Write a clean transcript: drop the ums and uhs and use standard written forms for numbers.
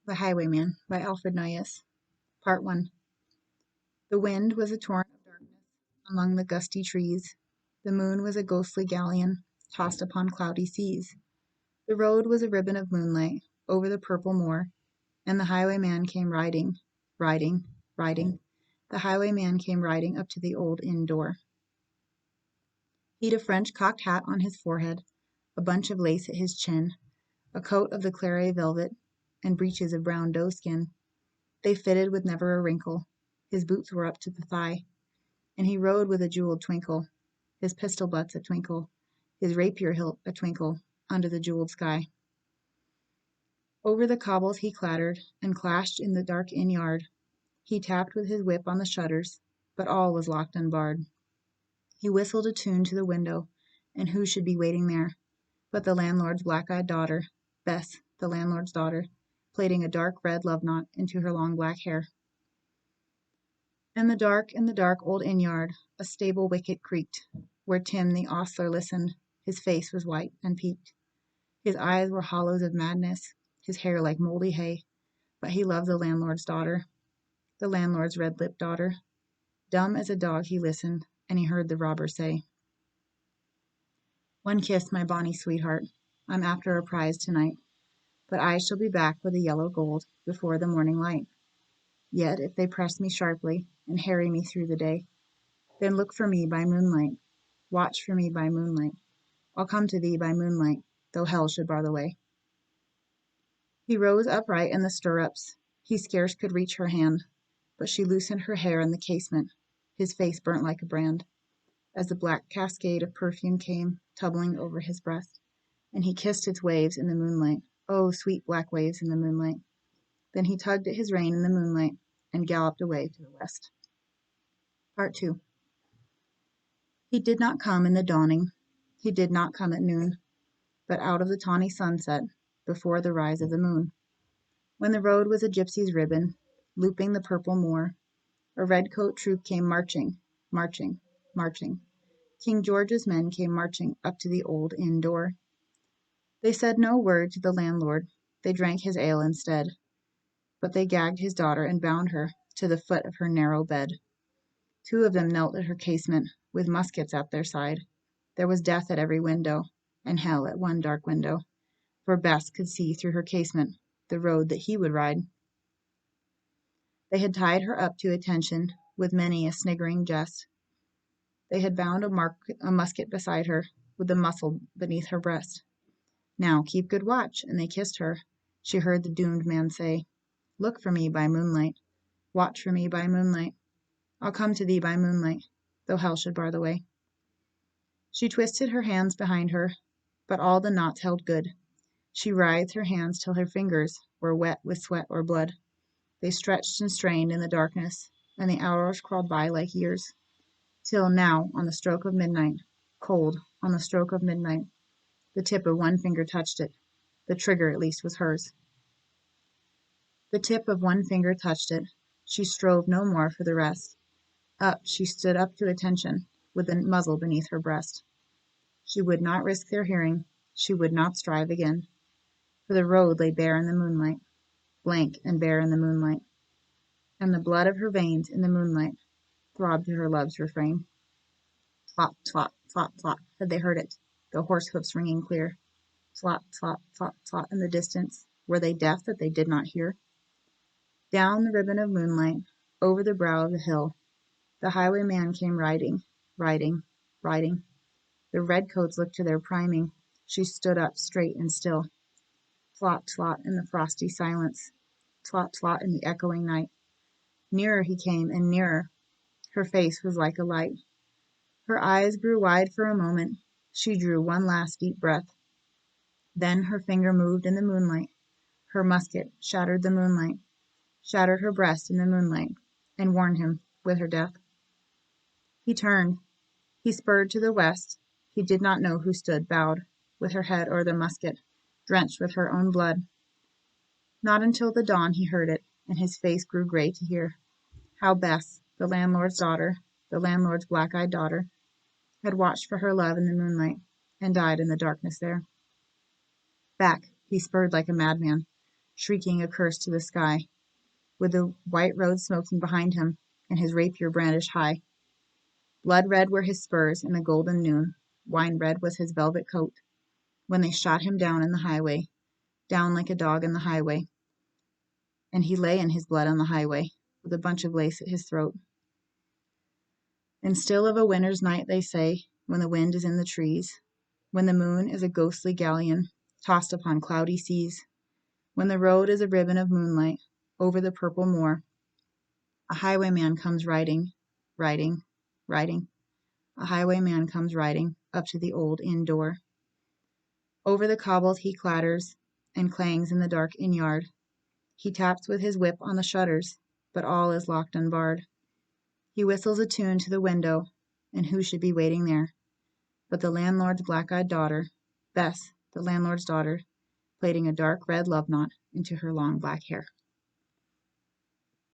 The Highwayman by Alfred Noyes. Part 1. The wind was a torrent of darkness among the gusty trees. The moon was a ghostly galleon tossed upon cloudy seas. The road was a ribbon of moonlight over the purple moor, and the highwayman came riding, riding, riding. The highwayman came riding up to the old inn door. He'd a French cocked hat on his forehead, a bunch of lace at his chin, a coat of the claret velvet, and breeches of brown doeskin. They fitted with never a wrinkle. His boots were up to the thigh, and he rode with a jeweled twinkle, his pistol butts a twinkle, his rapier hilt a twinkle, under the jeweled sky. Over the cobbles he clattered, and clashed in the dark inn yard. He tapped with his whip on the shutters, but all was locked and barred. He whistled a tune to the window, and who should be waiting there but the landlord's black-eyed daughter, Bess, the landlord's daughter, plaiting a dark red love knot into her long black hair. In the dark old inn-yard, a stable wicket creaked, where Tim the ostler listened. His face was white and peaked. His eyes were hollows of madness, his hair like mouldy hay, but he loved the landlord's daughter, the landlord's red-lipped daughter. Dumb as a dog he listened, and he heard the robber say, "One kiss, my bonny sweetheart. I'm after a prize tonight, but I shall be back with the yellow gold before the morning light. Yet if they press me sharply and harry me through the day, then look for me by moonlight, watch for me by moonlight. I'll come to thee by moonlight, though hell should bar the way." He rose upright in the stirrups. He scarce could reach her hand, but she loosened her hair in the casement. His face burnt like a brand, as the black cascade of perfume came tumbling over his breast, and he kissed its waves in the moonlight. Oh, sweet black waves in the moonlight. Then he tugged at his rein in the moonlight and galloped away to the west. Part 2. He did not come in the dawning. He did not come at noon, but out of the tawny sunset, before the rise of the moon. When the road was a gypsy's ribbon, looping the purple moor, a red-coat troop came marching, marching, marching. King George's men came marching up to the old inn door. They said no word to the landlord, they drank his ale instead, but they gagged his daughter and bound her to the foot of her narrow bed. Two of them knelt at her casement, with muskets at their side. There was death at every window, and hell at one dark window, for Bess could see through her casement the road that he would ride. They had tied her up to attention with many a sniggering jest. They had bound a musket beside her, with the muzzle beneath her breast. "Now keep good watch," and they kissed her. She heard the doomed man say, "Look for me by moonlight, watch for me by moonlight. I'll come to thee by moonlight, though hell should bar the way." She twisted her hands behind her, but all the knots held good. She writhed her hands till her fingers were wet with sweat or blood. They stretched and strained in the darkness, and the hours crawled by like years, till now, on the stroke of midnight, cold, on the stroke of midnight, the tip of one finger touched it. The trigger, at least, was hers. The tip of one finger touched it. She strove no more for the rest. Up, she stood up to attention, with the muzzle beneath her breast. She would not risk their hearing. She would not strive again. For the road lay bare in the moonlight, blank and bare in the moonlight, and the blood of her veins in the moonlight throbbed to her love's refrain. Flop, flop, flop, flop, had they heard it, the horse hoofs ringing clear. Flop, flop, flop, flop in the distance. Were they deaf that they did not hear? Down the ribbon of moonlight, over the brow of the hill, the highwayman came riding, riding, riding. The redcoats looked to their priming. She stood up straight and still. Tlot, tlot in the frosty silence. Tlot, tlot in the echoing night. Nearer he came, and nearer. Her face was like a light. Her eyes grew wide for a moment. She drew one last deep breath. Then her finger moved in the moonlight. Her musket shattered the moonlight, shattered her breast in the moonlight, and warned him with her death. He turned. He spurred to the west. He did not know who stood bowed, with her head o'er the musket, drenched with her own blood. Not until the dawn he heard it, and his face grew gray to hear how Bess, the landlord's daughter, the landlord's black-eyed daughter, had watched for her love in the moonlight, and died in the darkness there. Back, he spurred like a madman, shrieking a curse to the sky, with the white road smoking behind him, and his rapier brandished high. Blood red were his spurs in the golden noon, wine red was his velvet coat, when they shot him down in the highway, down like a dog in the highway, and he lay in his blood on the highway, with a bunch of lace at his throat. And still of a winter's night they say, when the wind is in the trees, when the moon is a ghostly galleon tossed upon cloudy seas, when the road is a ribbon of moonlight over the purple moor, a highwayman comes riding, riding, riding. A highwayman comes riding up to the old inn door. Over the cobbles he clatters and clangs in the dark inn yard. He taps with his whip on the shutters, but all is locked and barred. He whistles a tune to the window, and who should be waiting there but the landlord's black-eyed daughter, Bess, the landlord's daughter, plaiting a dark red love knot into her long black hair.